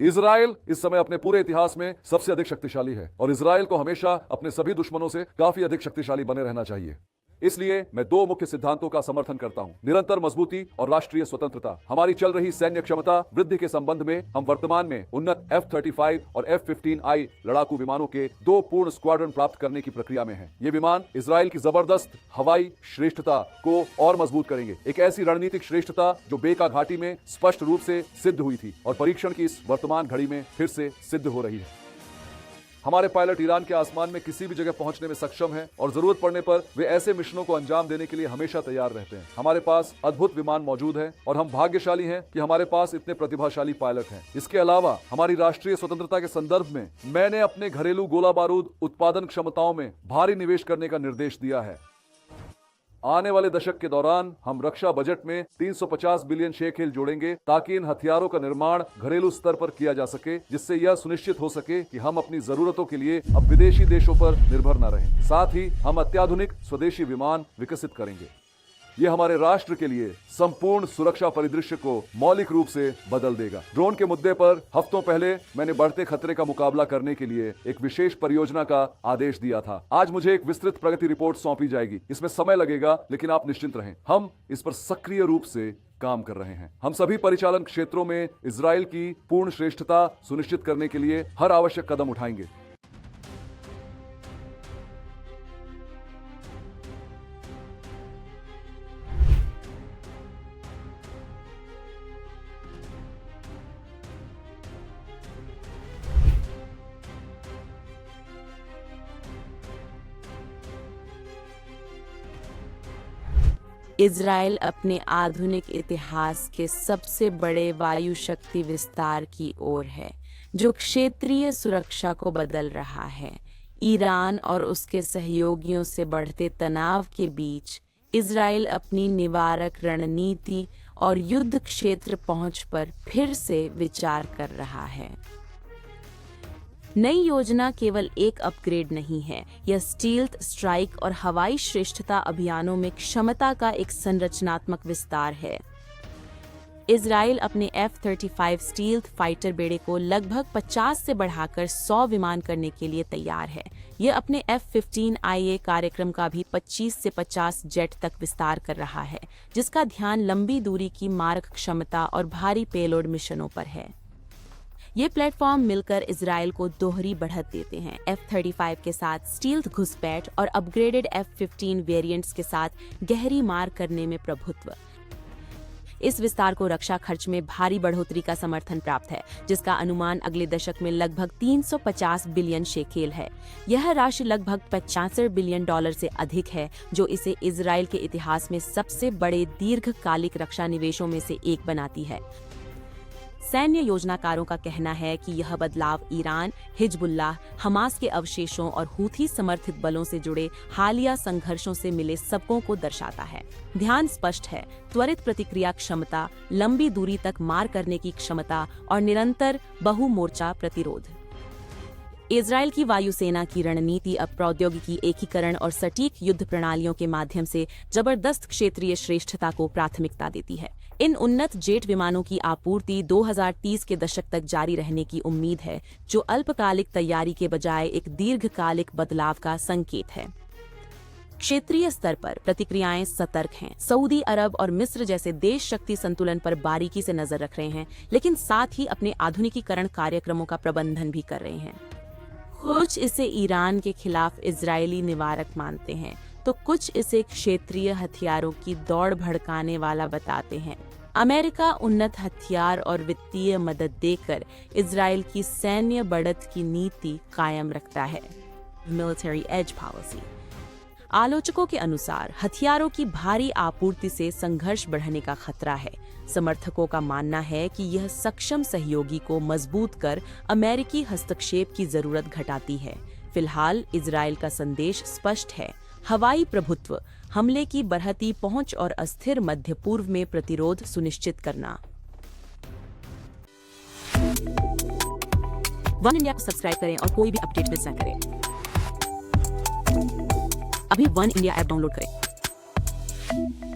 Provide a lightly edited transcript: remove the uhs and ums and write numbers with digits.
Israel इस समय अपने पूरे इतिहास में सबसे अधिक शक्तिशाली है और इजराइल को हमेशा अपने सभी दुश्मनों से काफी अधिक शक्तिशाली बने रहना चाहिए। इसलिए मैं दो मुख्य सिद्धांतों का समर्थन करता हूं, निरंतर मजबूती और राष्ट्रीय स्वतंत्रता। हमारी चल रही सैन्य क्षमता वृद्धि के संबंध में हम वर्तमान में उन्नत F-35 और F-15I लड़ाकू विमानों के 2 पूर्ण स्क्वाड्रन प्राप्त करने की प्रक्रिया में हैं। ये विमान इजराइल की जबरदस्त हवाई श्रेष्ठता को और मजबूत करेंगे, एक ऐसी रणनीतिक श्रेष्ठता जो बेका घाटी में स्पष्ट रूप से सिद्ध हुई थी और परीक्षण की इस वर्तमान घड़ी में फिर से सिद्ध हो रही है। हमारे पायलट ईरान के आसमान में किसी भी जगह पहुंचने में सक्षम हैं और जरूरत पड़ने पर वे ऐसे मिशनों को अंजाम देने के लिए हमेशा तैयार रहते हैं। हमारे पास अद्भुत विमान मौजूद हैं और हम भाग्यशाली हैं कि हमारे पास इतने प्रतिभाशाली पायलट हैं। इसके अलावा हमारी राष्ट्रीय स्वतंत्रता के संदर्भ में मैंने अपने घरेलू गोला बारूद उत्पादन क्षमताओं में भारी निवेश करने का निर्देश दिया है। आने वाले दशक के दौरान हम रक्षा बजट में 350 बिलियन शेकेल जोड़ेंगे ताकि इन हथियारों का निर्माण घरेलू स्तर पर किया जा सके, जिससे यह सुनिश्चित हो सके कि हम अपनी जरूरतों के लिए अब विदेशी देशों पर निर्भर न रहें। साथ ही हम अत्याधुनिक स्वदेशी विमान विकसित करेंगे। यह हमारे राष्ट्र के लिए संपूर्ण सुरक्षा परिदृश्य को मौलिक रूप से बदल देगा। ड्रोन के मुद्दे पर हफ्तों पहले मैंने बढ़ते खतरे का मुकाबला करने के लिए एक विशेष परियोजना का आदेश दिया था। आज मुझे एक विस्तृत प्रगति रिपोर्ट सौंपी जाएगी। इसमें समय लगेगा, लेकिन आप निश्चिंत रहें, हम इस पर सक्रिय रूप से काम कर रहे हैं। हम सभी परिचालन क्षेत्रों में इजराइल की पूर्ण श्रेष्ठता सुनिश्चित करने के लिए हर आवश्यक कदम उठाएंगे। इजराइल अपने आधुनिक इतिहास के सबसे बड़े वायु शक्ति विस्तार की ओर है, जो क्षेत्रीय सुरक्षा को बदल रहा है। ईरान और उसके सहयोगियों से बढ़ते तनाव के बीच इजराइल अपनी निवारक रणनीति और युद्ध क्षेत्र पहुंच पर फिर से विचार कर रहा है। नई योजना केवल एक अपग्रेड नहीं है, यह स्टील्थ स्ट्राइक और हवाई श्रेष्ठता अभियानों में क्षमता का एक संरचनात्मक विस्तार है। इजराइल अपने F-35 स्टील्थ फाइटर बेड़े को लगभग 50 से बढ़ाकर 100 विमान करने के लिए तैयार है। यह अपने F-15IA कार्यक्रम का भी 25 से 50 जेट तक विस्तार कर रहा है, जिसका ध्यान लंबी दूरी की मारक क्षमता और भारी पेलोड मिशनों पर है। ये प्लेटफॉर्म मिलकर इजराइल को दोहरी बढ़त देते हैं। F-35 के साथ स्टील्थ घुसपैठ और अपग्रेडेड F-15 वेरिएंट्स के साथ गहरी मार करने में प्रभुत्व। इस विस्तार को रक्षा खर्च में भारी बढ़ोतरी का समर्थन प्राप्त है, जिसका अनुमान अगले दशक में लगभग 350 बिलियन शेकेल है। यह राशि लगभग $85 बिलियन से अधिक है, जो इसे इजराइल के इतिहास में सबसे बड़े दीर्घकालिक रक्षा निवेशों में से एक बनाती है। सैन्य योजनाकारों का कहना है कि यह बदलाव ईरान, हिजबुल्लाह, हमास के अवशेषों और हूथी समर्थित बलों से जुड़े हालिया संघर्षों से मिले सबकों को दर्शाता है। ध्यान स्पष्ट है: त्वरित प्रतिक्रिया क्षमता, लंबी दूरी तक मार करने की क्षमता और निरंतर बहुमोर्चा प्रतिरोध। इजराइल की वायुसेना की रणनीति अब प्रौद्योगिकी एकीकरण और सटीक युद्ध प्रणालियों के माध्यम से जबरदस्त क्षेत्रीय श्रेष्ठता को प्राथमिकता देती है। इन उन्नत जेट विमानों की आपूर्ति 2030 के दशक तक जारी रहने की उम्मीद है, जो अल्पकालिक तैयारी के बजाय एक दीर्घकालिक बदलाव का संकेत है। क्षेत्रीय स्तर पर प्रतिक्रियाएं सतर्क हैं। सऊदी अरब और मिस्र जैसे देश शक्ति संतुलन पर बारीकी से नजर रख रहे हैं, लेकिन साथ ही अपने आधुनिकीकरण कार्यक्रमों का प्रबंधन भी कर रहे हैं। कुछ इसे ईरान के खिलाफ इजरायली निवारक मानते हैं, तो कुछ इसे क्षेत्रीय हथियारों की दौड़ भड़काने वाला बताते हैं। अमेरिका उन्नत हथियार और वित्तीय मदद देकर इजराइल की सैन्य बढ़त की नीति कायम रखता है। Military age policy. आलोचकों के अनुसार हथियारों की भारी आपूर्ति से संघर्ष बढ़ने का खतरा है। समर्थकों का मानना है कि यह सक्षम सहयोगी को मजबूत कर अमेरिकी हस्तक्षेप की जरूरत घटाती है। फिलहाल इजराइल का संदेश स्पष्ट है: हवाई प्रभुत्व, हमले की बढ़ती पहुंच और अस्थिर मध्य पूर्व में प्रतिरोध सुनिश्चित करना। वन इंडिया को सब्सक्राइब करें और कोई भी अपडेट मिस न करें। अभी वन इंडिया ऐप डाउनलोड करें।